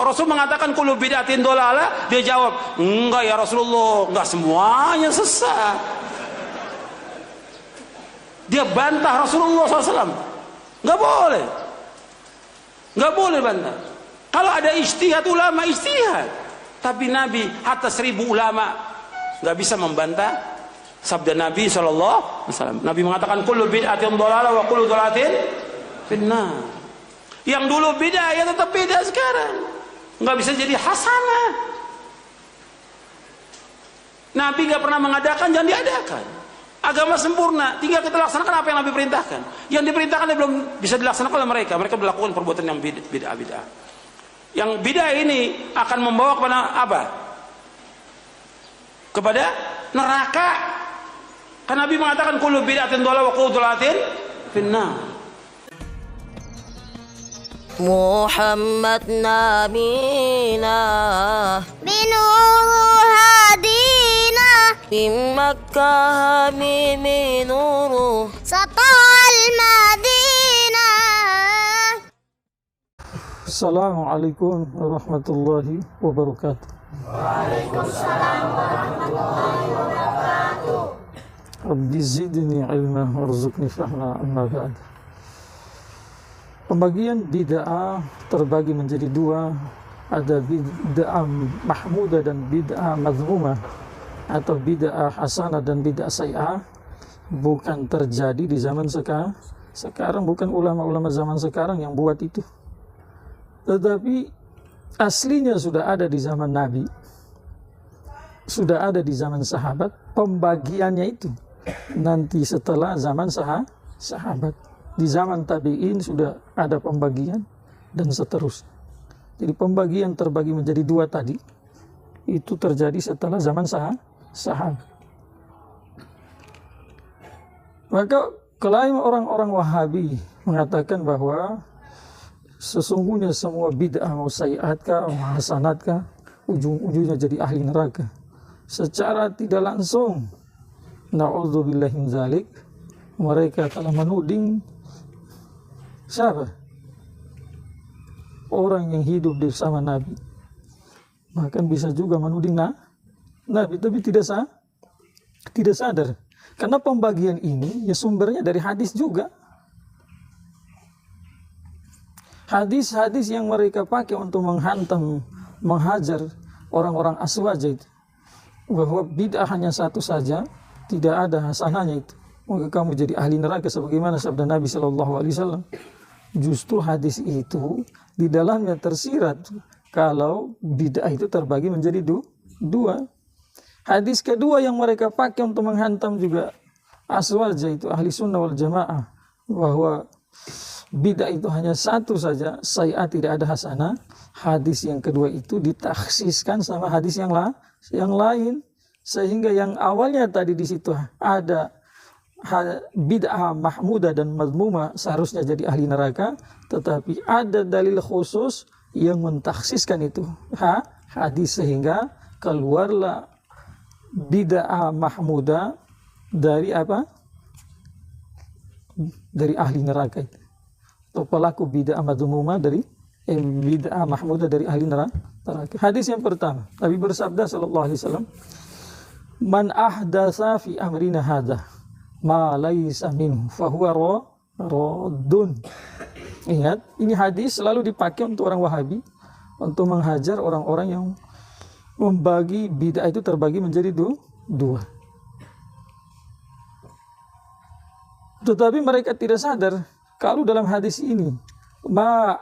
Rasul mengatakan kullu bid'atin dhalalah, dia jawab, enggak ya Rasulullah, enggak semuanya sesat. Dia bantah Rasulullah SAW. Enggak boleh. Enggak boleh bantah. Kalau ada ijtihad ulama, ijtihad. Tapi Nabi hatta 1000 ulama enggak bisa membantah sabda Nabi SAW. Nabi mengatakan kullu bid'atin dhalalah wa kullu dhalalatin finnar. Yang dulu beda ya tetap beda sekarang. Nggak bisa jadi hasanah. Nabi nggak pernah mengadakan, jangan diadakan. Agama sempurna, tinggal kita laksanakan apa yang Nabi perintahkan. Yang diperintahkan belum bisa dilaksanakan oleh mereka. Mereka melakukan perbuatan yang bid'ah. Yang bid'ah ini akan membawa kepada apa? Kepada neraka. Karena Nabi mengatakan kullu bid'atin dhalalah wa kullu dhalalatin finnar. Muhammad nabina binuruh hadina di Makkah hamimi nuruh sata'al madinah. Assalamualaikum warahmatullahi wabarakatuh. Waalaikumsalam warahmatullahi wabarakatuh. Rabbi zidni ilma warzuqni fahma amma ba'd. Pembagian bid'ah terbagi menjadi dua, ada bid'ah mahmudah dan bid'ah mazmumah, atau bid'ah hasanah dan bid'ah sayyi'ah. Bukan terjadi di zaman sekarang, bukan ulama-ulama zaman sekarang yang buat itu, tetapi aslinya sudah ada di zaman Nabi, sudah ada di zaman sahabat. Pembagiannya itu nanti setelah zaman sahabat. Di zaman tabi'in sudah ada pembagian dan seterusnya. Jadi pembagian terbagi menjadi dua tadi itu terjadi setelah zaman sahabat. Maka klaim orang-orang Wahabi mengatakan bahwa sesungguhnya semua bid'ah mau sayyi'atkah, mau hasanatkah, ujung-ujungnya jadi ahli neraka. Secara tidak langsung, na'udzubillahi min dzalik, mereka telah menuding siapa? Orang yang hidup bersama Nabi. Bahkan bisa juga menuding Nabi, tapi tidak sadar. Karena pembagian ini ya sumbernya dari hadis juga. Hadis-hadis yang mereka pakai untuk menghantam, menghajar orang-orang aswaja itu, bahwa bid'ah hanya satu saja, tidak ada hasanahnya itu, maka kamu jadi ahli neraka sebagaimana sabda Nabi SAW. Justru hadis itu di dalamnya tersirat kalau bid'ah itu terbagi menjadi dua. Hadis kedua yang mereka pakai untuk menghantam juga aswaja itu ahli sunnah wal jamaah, bahwa bid'ah itu hanya satu saja, sayyi'ah tidak ada hasanah. Hadis yang kedua itu ditakhsiskan sama hadis yang lain, sehingga yang awalnya tadi di situ ada bid'ah mahmudah dan mazmumah seharusnya jadi ahli neraka, tetapi ada dalil khusus yang mentakhsiskan itu hadis, sehingga keluarlah bid'ah mahmudah dari apa? Dari ahli neraka itu. Atau pelaku bid'ah mazmumah dari bid'ah mahmudah dari ahli neraka. Hadis yang pertama, Nabi bersabda sallallahu alaihi wasallam, "Man ahdatsa fi amrina hadza ma laisa minhu fahuwa raddun." Ingat, ini hadis selalu dipakai untuk orang Wahabi untuk menghajar orang-orang yang membagi bid'ah itu terbagi menjadi dua. Tetapi mereka tidak sadar kalau dalam hadis ini ma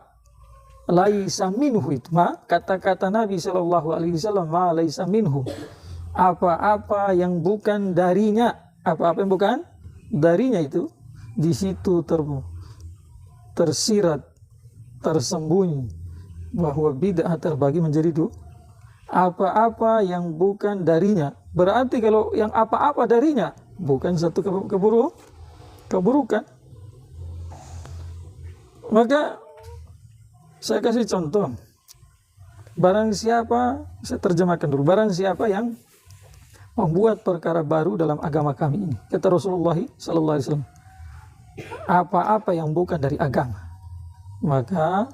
laisa minhu itu, kata-kata Nabi SAW, ma laisa minhu, apa-apa yang bukan darinya, apa-apa yang bukan darinya itu di situ tersirat, tersembunyi bahwa bid'ah terbagi menjadi dua. Apa-apa yang bukan darinya, berarti kalau yang apa-apa darinya bukan satu keburukan. Maka saya kasih contoh, barang siapa, saya terjemahkan dulu, barang siapa yang membuat perkara baru dalam agama kami ini, kata Rasulullah SAW, apa-apa yang bukan dari agama, maka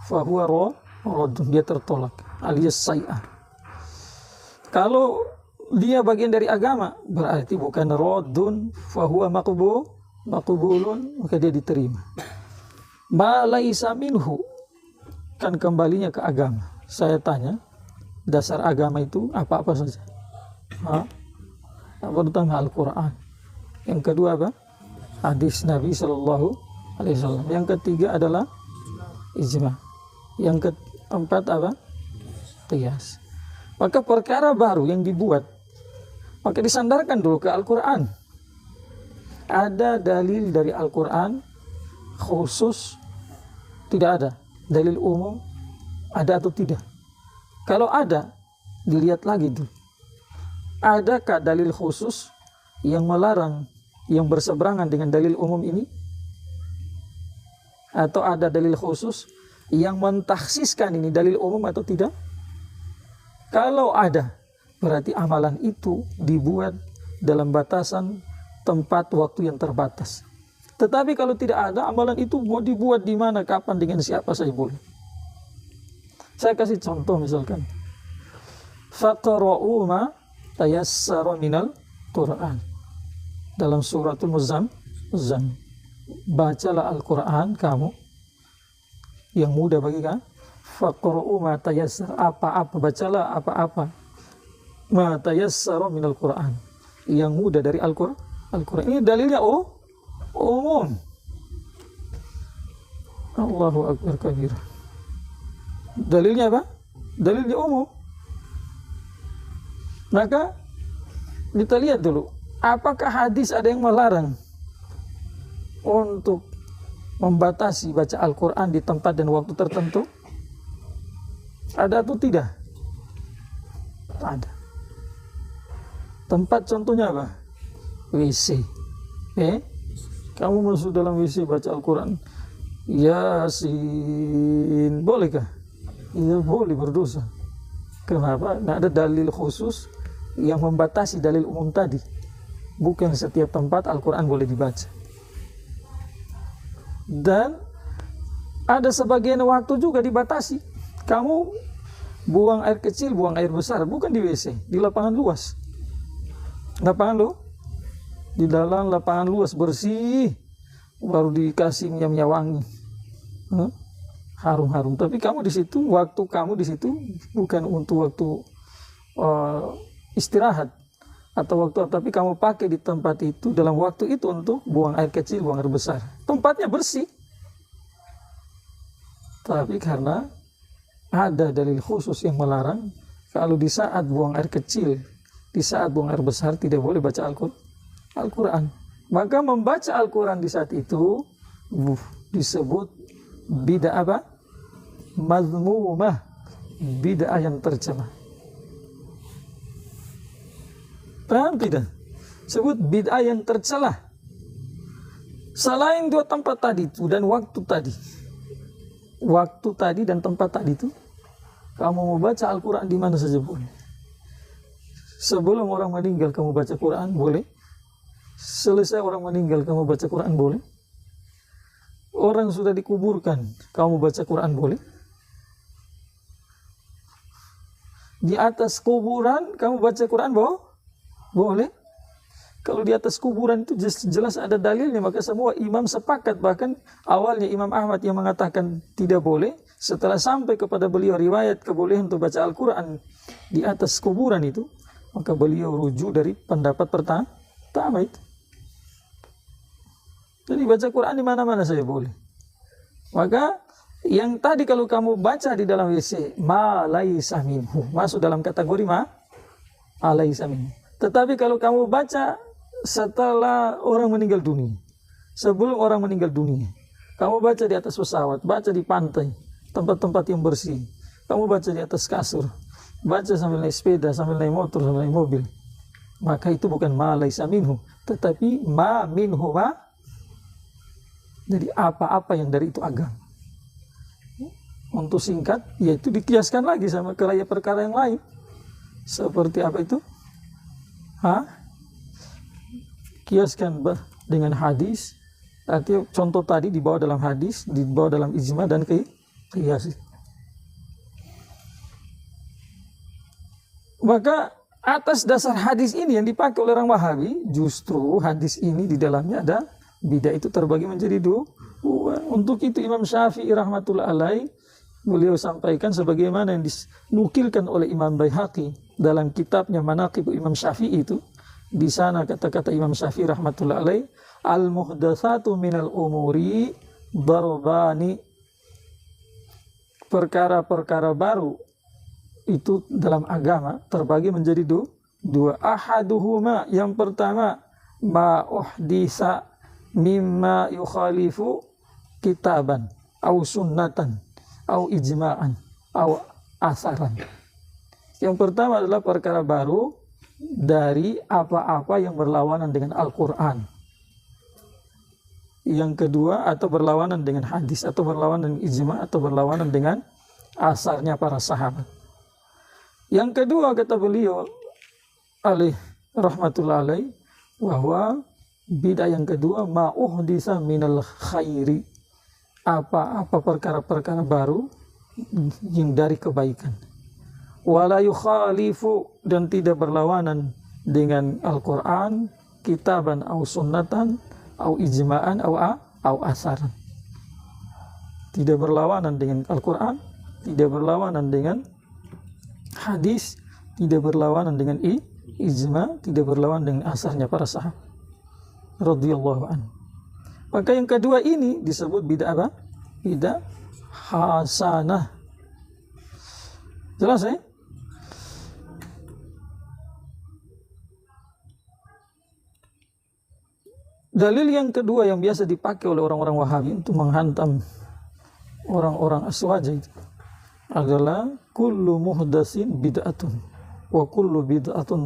fahuwa Raddun, dia tertolak alias sai'ah. Kalau dia bagian dari agama berarti bukan raddun fahuwa maqbulun, maka dia diterima. Ma laisa minhu, kan kembalinya ke agama. Saya tanya, dasar agama itu apa-apa saja. Pertama Al-Quran, yang kedua apa? Hadis Nabi Sallallahu Alaihi Wasallam, yang ketiga adalah ijma, yang keempat apa? Qiyas. Maka perkara baru yang dibuat, maka disandarkan dulu ke Al-Quran. Ada dalil dari Al-Quran khusus? Tidak ada. Dalil umum ada atau tidak? Kalau ada, dilihat lagi dulu. Adakah dalil khusus yang melarang, yang berseberangan dengan dalil umum ini? Atau ada dalil khusus yang mentakhsiskan ini dalil umum atau tidak? Kalau ada, berarti amalan itu dibuat dalam batasan tempat waktu yang terbatas. Tetapi kalau tidak ada, amalan itu mau dibuat di mana, kapan, dengan siapa saja boleh. Saya kasih contoh misalkan. Faqra'u ma tayassara minal Qur'an. Dalam suratul Muzammil. Bacalah Al-Quran kamu yang mudah bagi kamu. Faqra'u ma tayassara, apa-apa, bacalah apa-apa. Ma tayassara minal Qur'an, yang mudah dari Al-Quran. Ini dalilnya umum. Allahu Akbar kabir. Dalilnya apa? Dalilnya umum. Maka kita lihat dulu, apakah hadis ada yang melarang untuk membatasi baca Al-Quran di tempat dan waktu tertentu? Ada atau tidak? Ada. Tempat contohnya apa? WC. Kamu masuk dalam WC baca Al-Quran, Yasin, bolehkah? Ya boleh, berdosa. Kenapa? Tidak ada dalil khusus yang membatasi dalil umum tadi. Bukan setiap tempat Al-Quran boleh dibaca. Dan ada sebagian waktu juga dibatasi. Kamu buang air kecil, buang air besar, bukan di WC, di lapangan luas. Lapangan di dalam lapangan luas bersih, baru dikasih minyak wangi, harum-harum. Tapi kamu di situ, waktu kamu di situ bukan untuk waktu istirahat atau waktu, tapi kamu pakai di tempat itu dalam waktu itu untuk buang air kecil, buang air besar. Tempatnya bersih. Tapi karena ada dalil khusus yang melarang, kalau di saat buang air kecil, di saat buang air besar tidak boleh baca Al-Quran. Maka membaca Al-Quran di saat itu disebut bid'ah apa? Mazmumah, bid'ah yang tercela. Paham tidak? Sebut bid'ah yang tercela. Selain dua tempat tadi itu dan waktu tadi dan tempat tadi itu, kamu mau baca Al-Quran di mana saja boleh. Sebelum orang meninggal kamu baca Quran boleh. Selesai orang meninggal kamu baca Quran boleh. Orang sudah dikuburkan kamu baca Quran boleh. Di atas kuburan kamu baca Quran boleh. Kalau di atas kuburan itu jelas ada dalilnya, maka semua imam sepakat. Bahkan awalnya Imam Ahmad yang mengatakan tidak boleh, setelah sampai kepada beliau riwayat kebolehan untuk baca Al-Quran di atas kuburan itu, maka beliau rujuk dari pendapat pertama itu. Jadi baca Quran di mana-mana saya boleh. Maka yang tadi kalau kamu baca di dalam WC, ma laisa minhu, masuk dalam kategori ma laisa minhu. Tetapi kalau kamu baca setelah orang meninggal dunia, sebelum orang meninggal dunia, kamu baca di atas pesawat, baca di pantai, tempat-tempat yang bersih, kamu baca di atas kasur, baca sambil naik sepeda, sambil naik motor, sambil naik mobil, maka itu bukan ma laisa minhu, tetapi ma minhu ma. Jadi apa-apa yang dari itu agama. Untuk singkat, yaitu dikiaskan lagi sama perkara yang lain. Seperti apa itu? Kiaskan dengan hadis. Artinya contoh tadi dibawa dalam hadis, dibawa dalam ijma dan qiyas. Maka atas dasar hadis ini yang dipakai oleh orang Wahabi, justru hadis ini di dalamnya ada bidah itu terbagi menjadi dua. Untuk itu Imam Syafi'i rahmatullah alaih, beliau sampaikan sebagaimana yang dinukilkan oleh Imam Baihaqi dalam kitabnya Manaqib Imam Syafi'i itu. Di sana kata-kata Imam Syafi'i rahmatullah alaih, al-muhdatsatu minal umuri darbani, perkara-perkara baru itu dalam agama terbagi menjadi dua. Ahaduhuma, yang pertama, ma uhdisa mimma yukhalifu kitaban au sunnatan au ijma'an au asaran. Yang pertama adalah perkara baru dari apa-apa yang berlawanan dengan Al-Quran. Yang kedua, atau berlawanan dengan hadis, atau berlawanan dengan ijma', atau berlawanan dengan asarnya para sahabat. Yang kedua, kata beliau rahmatullah alaih, bahwa bidah yang kedua, ma'uhdisa minal khairi, apa-apa perkara-perkara baru yang dari kebaikan. Wala yukhalifu, dan tidak berlawanan dengan Al-Quran, kitaban au sunnatan au ijma'an au asaran. Tidak berlawanan dengan Al-Quran, tidak berlawanan dengan hadis, tidak berlawanan dengan ijma', tidak berlawanan dengan asarnya para sahabat radhiyallahu anhu. Maka yang kedua ini disebut bidah apa? Bidah hasanah. Jelas ya? Dalil yang kedua yang biasa dipakai oleh orang-orang Wahabi untuk menghantam orang-orang Aswaja itu adalah kullu muhdatsin bid'atun wa kullu bid'atun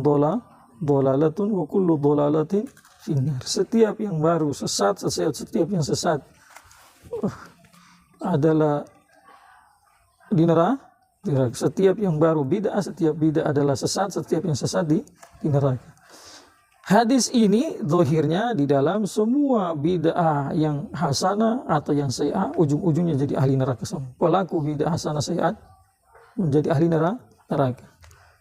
dhalalatun wa kullu dhalalatin finnar. Setiap yang baru sesat, setiap yang sesat adalah di neraka. Setiap yang baru bid'ah, setiap bid'ah adalah sesat, setiap yang sesat di neraka. Hadis ini zahirnya di dalam semua bid'ah yang hasanah atau yang sayyi'ah ujung-ujungnya jadi ahli neraka semua. Pelaku bid'ah hasanah sayyi'ah menjadi ahli neraka.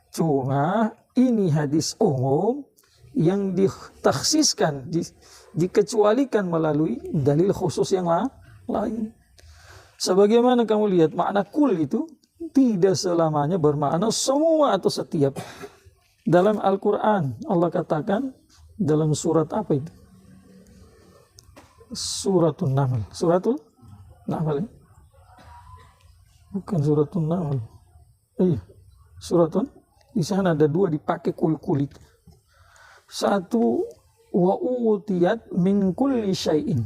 Cuma ini hadis umum yang ditakhsiskan, dikecualikan melalui dalil khusus yang lain. Sebagaimana kamu lihat, makna kul itu tidak selamanya bermakna semua atau setiap. Dalam Al-Quran Allah katakan dalam surat apa itu? Suratul Nahl. Suratul Nahl. Bukan Suratul Nahl. Iya, Suratul. Di sana ada dua dipakai kulit. Satu, wa utiyat min kulli syai'in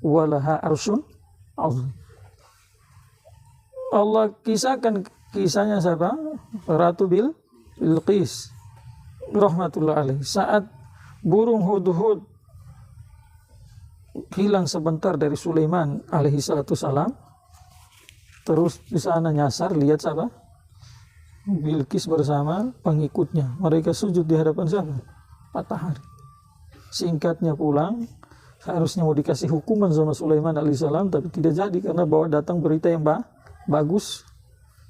walaha arsyun azim. Allah kisahnya siapa? Ratu Bilqis rahmatullah alaih. Saat burung hudhud hilang sebentar dari Sulaiman alaihi salatu salam, terus di sana nyasar, lihat siapa? Bilqis bersama pengikutnya. Mereka sujud di hadapan siapa? Matahari. Singkatnya pulang, seharusnya mau dikasih hukuman sama Sulaiman alaihi salam, tapi tidak jadi karena bawa datang berita yang bagus.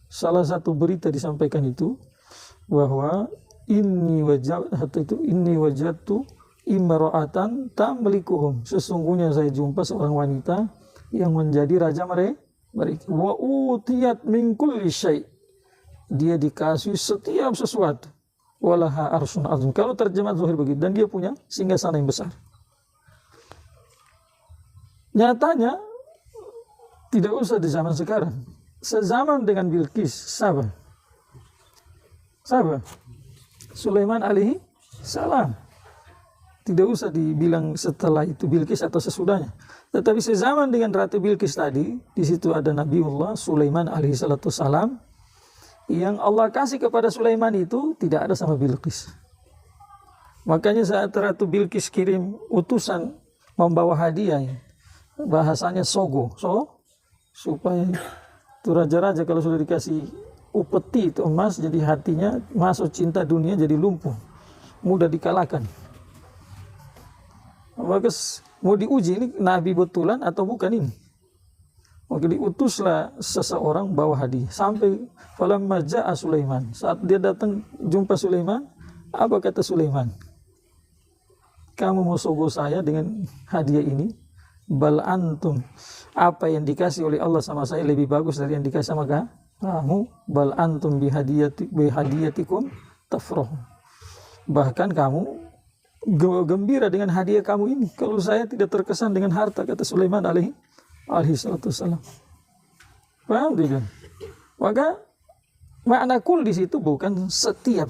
Salah satu berita disampaikan itu bahwa inni wajadtu imra'atan tamlikuhum, sesungguhnya saya jumpa seorang wanita yang menjadi raja mereka. Wa utiyat min kulli syai', dia dikasih setiap sesuatu. Walaha arsyun azim, kalau terjemah zahir begitu, dan dia punya singgasana yang besar. Nyatanya tidak usah di zaman sekarang, sezaman dengan Bilqis siapa? Sulaiman alaihi salam. Tidak usah dibilang setelah itu Bilqis atau sesudahnya. Tetapi sezaman dengan Ratu Bilqis tadi, di situ ada Nabiullah Sulaiman alaihi salatu salam. Yang Allah kasih kepada Sulaiman itu tidak ada sama Bilqis. Makanya saat Ratu Bilqis kirim utusan membawa hadiah, bahasanya sogo, supaya itu raja-raja kalau sudah dikasih upeti itu emas, jadi hatinya masuk cinta dunia, jadi lumpuh, mudah dikalahkan. Maka mau diuji ini nabi betulan atau bukan ini. Maka diutuslah seseorang bawa hadiah. Sampai falamma ja'a Sulaiman. Saat dia datang jumpa Sulaiman, apa kata Sulaiman? Kamu mau sogok saya dengan hadiah ini? Bal antum, apa yang dikasih oleh Allah sama saya lebih bagus dari yang dikasih sama kamu. Bal antum bihadiyatikum tafrahu. Bahkan kamu gembira dengan hadiah kamu ini. Kalau saya tidak terkesan dengan harta, kata Sulaiman alaihi salatu wassalam. Paham tidak? Maka makna kul di situ bukan setiap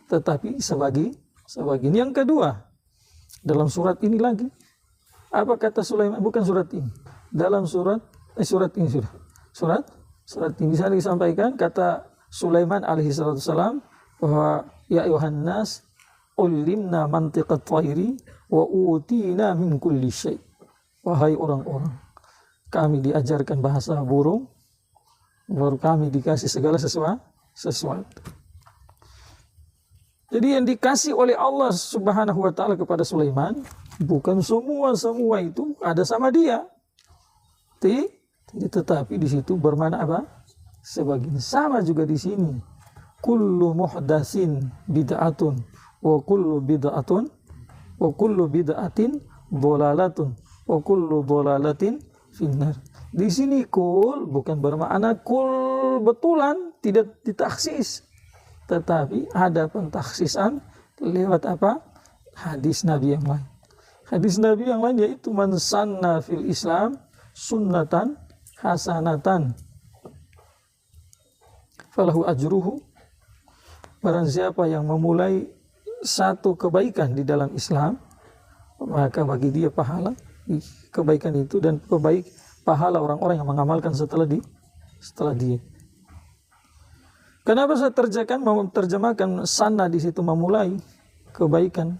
tetapi sebagian. Yang kedua, dalam surat ini lagi, apa kata Sulaiman? Bukan surat ini. Dalam surat ini sudah. Surat ini bisa disampaikan kata Sulaiman alaihi salatu wassalam bahwa ya ayuhan nas ulimna mantiqat thairi wa utina min kulli syai'. Wahai orang-orang, kami diajarkan bahasa burung, baru kami dikasih segala sesuatu. Jadi yang dikasih oleh Allah Subhanahu wa taala kepada Sulaiman bukan semua itu ada sama dia. Tetapi di situ bermakna apa? Sebagian. Sama juga di sini. Kullu muhdatsin bid'atun wa kullu bid'atin dhalalatun wa kullu dhalalatin finnar. Di sini kul bukan bermakna kul betulan, tidak ditaksis. Tetapi ada pentaksisan lewat apa? Hadis Nabi yang lain. Hadis Nabi yang lain yaitu man sanna fil Islam sunnatan hasanatan falahu ajruhu. Barang siapa yang memulai satu kebaikan di dalam Islam, maka bagi dia pahala kebaikan itu dan pahala orang-orang yang mengamalkan setelah dia. Kenapa saya terjemahkan sana di situ memulai kebaikan?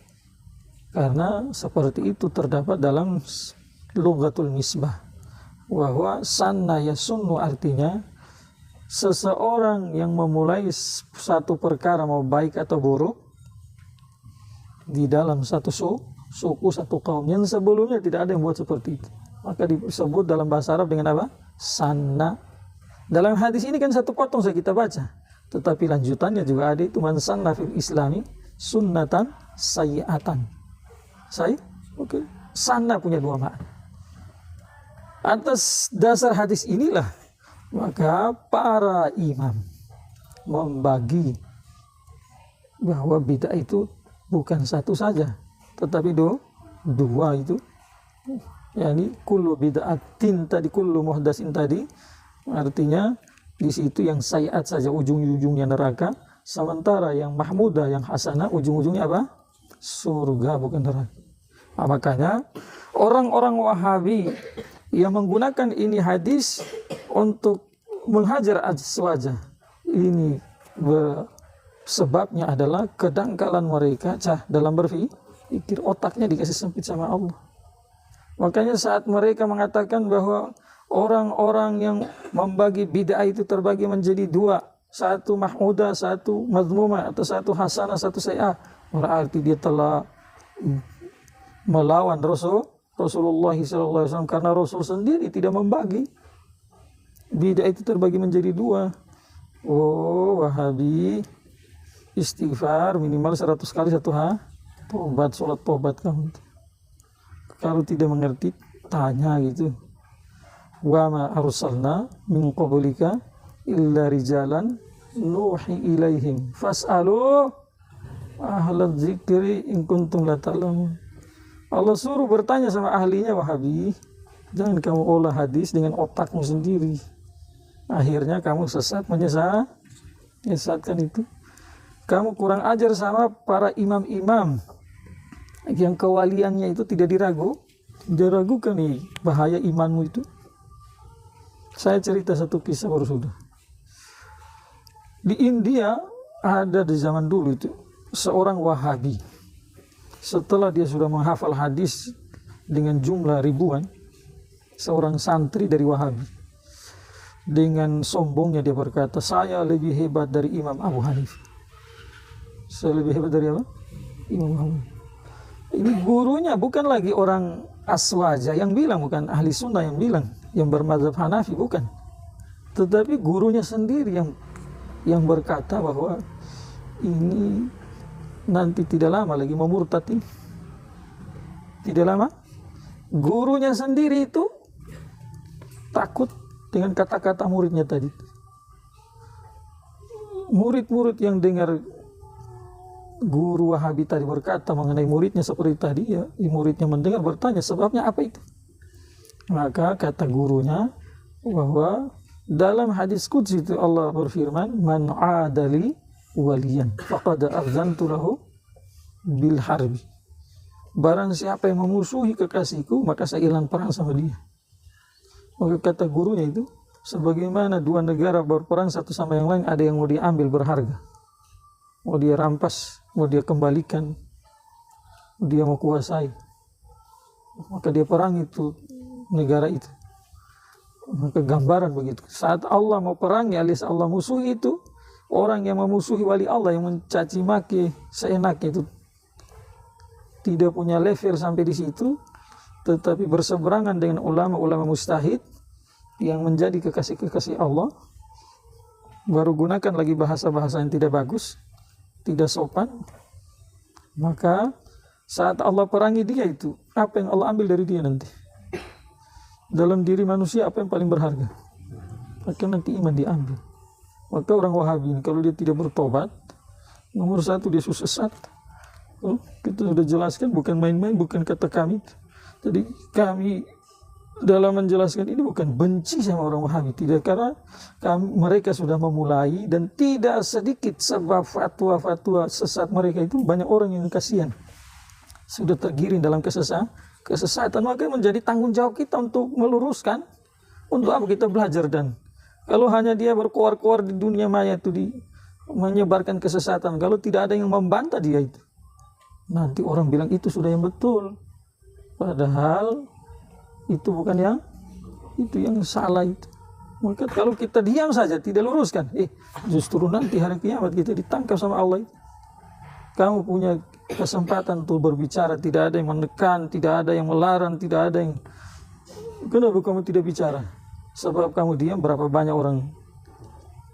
Karena seperti itu terdapat dalam lughatul misbah bahwa sanna yasunnu artinya seseorang yang memulai satu perkara mau baik atau buruk di dalam satu suku, satu kaum yang sebelumnya tidak ada yang buat seperti itu, maka disebut dalam bahasa Arab dengan apa? Sanna. Dalam hadis ini kan satu potong saja kita baca, tetapi lanjutannya juga ada itu man sanna fil islami sunnatan sayyi'atan. Oke. Sanna punya dua makna. Atas dasar hadis inilah maka para imam membagi bahwa bid'ah itu bukan satu saja, tetapi dua itu. Yani kullu bid'atin tadi, kullu muhdatsin tadi artinya di situ yang sayyi'at saja ujung-ujungnya neraka, sementara yang mahmudah, yang hasanah ujung-ujungnya apa? Surga, bukan neraka. Makanya orang-orang Wahabi yang menggunakan ini hadis untuk menghajar aswaja ini sebabnya adalah kedangkalan mereka dalam berpikir, otaknya dikasih sempit sama Allah. Makanya saat mereka mengatakan bahwa orang-orang yang membagi bid'ah itu terbagi menjadi dua, satu mahmudah, satu mazmumah, atau satu hasanah, satu sayyi'ah, berarti dia telah melawan Rasulullah SAW, karena Rasul sendiri tidak membagi. Bid'ah itu terbagi menjadi dua. Oh, Wahabi, istighfar minimal 100 kali satu tobat, sholat tobat kamu. Kalau tidak mengerti, tanya gitu. Wa ma arsalna min qablika illa rijalan nuhi ilaihim fas'alu ahla dzikri in kuntum la ta'lamun. Allah suruh bertanya sama ahlinya. Wahabi, jangan kamu olah hadis dengan otakmu sendiri, akhirnya kamu menyesatkan itu. Kamu kurang ajar sama para imam-imam yang kewaliannya itu tidak diragukan nih bahaya imanmu itu. Saya cerita satu kisah baru sudah. Di India ada di zaman dulu itu seorang Wahabi. Setelah dia sudah menghafal hadis dengan jumlah ribuan, seorang santri dari Wahabi dengan sombongnya dia berkata, saya lebih hebat dari Imam Abu Hanifah. Saya lebih hebat dari apa? Imam Abu Hanifah. Ini gurunya bukan lagi orang aswaja yang bilang, bukan ahli sunnah yang bilang. yang bermadzhab Hanafi, bukan. Tetapi gurunya sendiri yang berkata bahwa ini nanti tidak lama lagi mau murtad ini. Tidak lama. Gurunya sendiri itu takut dengan kata-kata muridnya tadi. Murid-murid yang dengar guru Wahabi tadi berkata mengenai muridnya seperti tadi, ya, muridnya mendengar bertanya sebabnya apa itu. Maka kata gurunya bahwa dalam hadis qudsi itu Allah berfirman, man adali waliyan faqad azantu lahu bil harbi. Barang siapa yang memusuhi kekasihku, maka saya ilang perang sama dia. Maka kata gurunya itu, sebagaimana dua negara berperang satu sama yang lain, ada yang mau diambil berharga, mau dia rampas, mau dia kembalikan, dia mau kuasai, maka dia perang itu negara itu. Maka gambaran begitu. Saat Allah mau perangi alias Allah musuhi itu, orang yang memusuhi wali Allah, yang mencaci maki seenaknya itu, tidak punya level sampai di situ, tetapi berseberangan dengan ulama-ulama mustahid yang menjadi kekasih-kekasih Allah, baru gunakan lagi bahasa-bahasa yang tidak bagus, tidak sopan. Maka saat Allah perangi dia itu, apa yang Allah ambil dari dia nanti? Dalam diri manusia apa yang paling berharga? Maka nanti iman diambil. Maka orang Wahabi ini kalau dia tidak bertobat, nomor satu dia sesat. Kita sudah jelaskan, bukan main-main, bukan kata kami. Jadi kami dalam menjelaskan ini bukan benci sama orang Wahabi, tidak, karena mereka sudah memulai dan tidak sedikit sebab fatwa-fatwa sesat mereka itu banyak orang yang kasihan sudah tergiring dalam kesesatan. Maka menjadi tanggung jawab kita untuk meluruskan, untuk apa kita belajar. Dan kalau hanya dia berkoar-koar di dunia maya itu menyebarkan kesesatan, kalau tidak ada yang membantah dia itu, nanti orang bilang itu sudah yang betul, padahal itu bukan yang salah itu. Maka kalau kita diam saja tidak luruskan, justru nanti hari kiamat kita ditangkap sama Allah. Kamu punya kesempatan untuk berbicara, tidak ada yang menekan, tidak ada yang melarang, tidak ada yang. Kenapa kamu tidak bicara? Sebab kamu diam, berapa banyak orang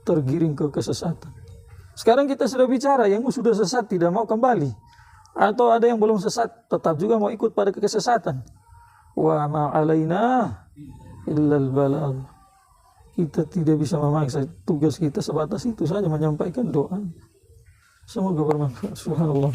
tergiring ke kesesatan. Sekarang kita sudah bicara, yang sudah sesat tidak mau kembali, atau ada yang belum sesat tetap juga mau ikut pada kesesatan. Wa ma alaina illal balagh. Kita tidak bisa memaksa, tugas kita sebatas itu saja, menyampaikan doa. Semoga bermanfaat. Subhanallah.